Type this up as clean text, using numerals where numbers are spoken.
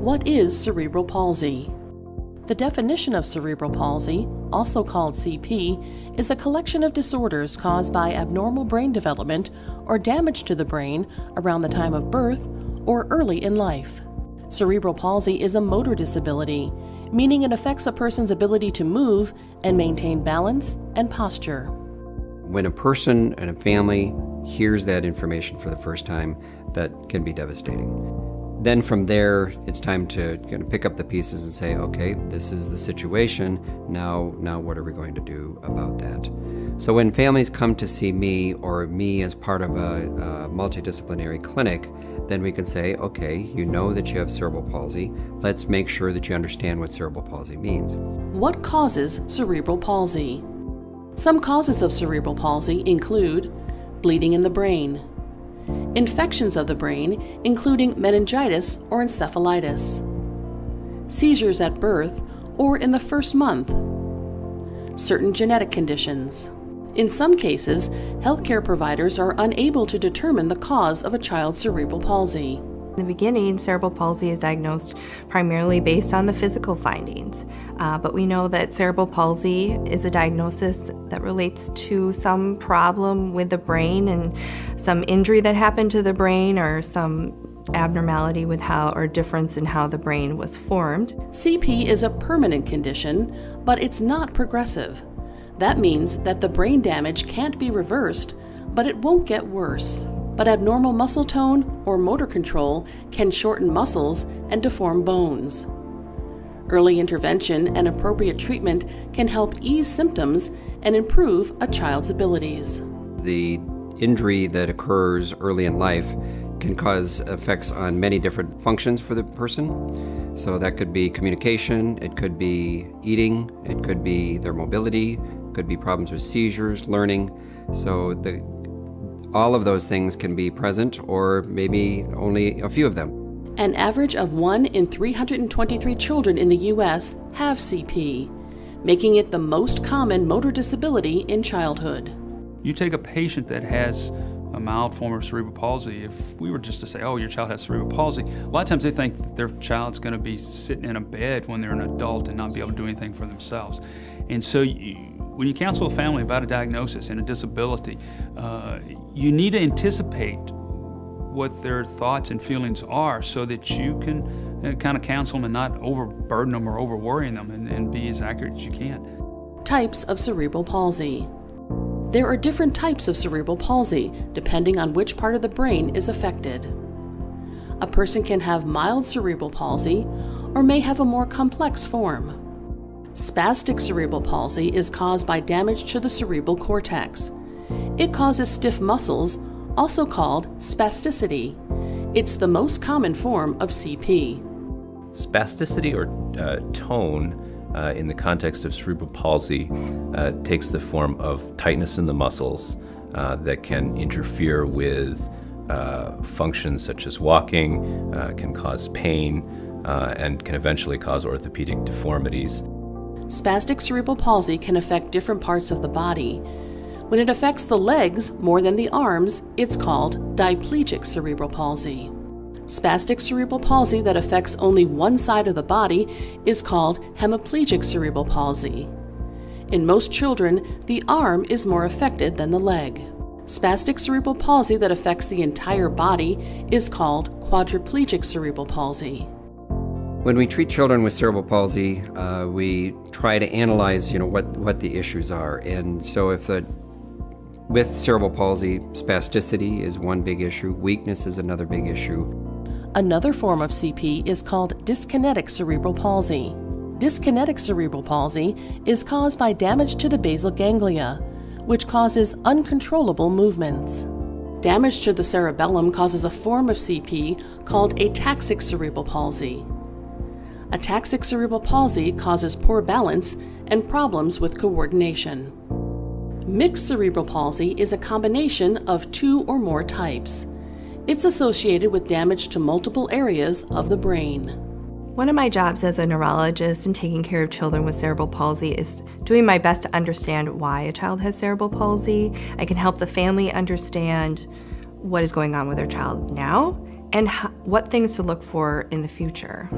What is cerebral palsy? The definition of cerebral palsy, also called CP, is a collection of disorders caused by abnormal brain development or damage to the brain around the time of birth or early in life. Cerebral palsy is a motor disability, meaning it affects a person's ability to move and maintain balance and posture. When a person and a family hears that information for the first time, that can be devastating. Then from there, it's time to kind of pick up the pieces and say, okay, this is the situation, now what are we going to do about that? So when families come to see me or me as part of a multidisciplinary clinic, then we can say, okay, you know that you have cerebral palsy. Let's make sure that you understand what cerebral palsy means. What causes cerebral palsy? Some causes of cerebral palsy include bleeding in the brain, infections of the brain, including meningitis or encephalitis, seizures at birth or in the first month, certain genetic conditions. In some cases, healthcare providers are unable to determine the cause of a child's cerebral palsy. In the beginning, cerebral palsy is diagnosed primarily based on the physical findings, but we know that cerebral palsy is a diagnosis that relates to some problem with the brain and some injury that happened to the brain or some abnormality with how or difference in how the brain was formed. CP is a permanent condition, but it's not progressive. That means that the brain damage can't be reversed, but it won't get worse. But abnormal muscle tone or motor control can shorten muscles and deform bones. Early intervention and appropriate treatment can help ease symptoms and improve a child's abilities. The injury that occurs early in life can cause effects on many different functions for the person. So that could be communication, it could be eating, it could be their mobility, it could be problems with seizures, learning. So all of those things can be present, or maybe only a few of them. An average of 1 in 323 children in the U.S. have CP, making it the most common motor disability in childhood. You take a patient that has a mild form of cerebral palsy, if we were just to say, oh, your child has cerebral palsy, a lot of times they think that their child's going to be sitting in a bed when they're an adult and not be able to do anything for themselves. And so when you counsel a family about a diagnosis and a disability, you need to anticipate what their thoughts and feelings are so that you can kind of counsel them and not overburden them or overworrying them and be as accurate as you can. Types of cerebral palsy. There are different types of cerebral palsy depending on which part of the brain is affected. A person can have mild cerebral palsy or may have a more complex form. Spastic cerebral palsy is caused by damage to the cerebral cortex. It causes stiff muscles, also called spasticity. It's the most common form of CP. Spasticity or tone in the context of cerebral palsy takes the form of tightness in the muscles that can interfere with functions such as walking, can cause pain, and can eventually cause orthopedic deformities. Spastic cerebral palsy can affect different parts of the body. When it affects the legs more than the arms, it's called diplegic cerebral palsy. Spastic cerebral palsy that affects only one side of the body is called hemiplegic cerebral palsy. In most children, the arm is more affected than the leg. Spastic cerebral palsy that affects the entire body is called quadriplegic cerebral palsy. When we treat children with cerebral palsy, we try to analyze, what the issues are. And so with cerebral palsy, spasticity is one big issue, weakness is another big issue. Another form of CP is called dyskinetic cerebral palsy. Dyskinetic cerebral palsy is caused by damage to the basal ganglia, which causes uncontrollable movements. Damage to the cerebellum causes a form of CP called ataxic cerebral palsy. Ataxic cerebral palsy causes poor balance and problems with coordination. Mixed cerebral palsy is a combination of two or more types. It's associated with damage to multiple areas of the brain. One of my jobs as a neurologist and taking care of children with cerebral palsy is doing my best to understand why a child has cerebral palsy. I can help the family understand what is going on with their child now and what things to look for in the future.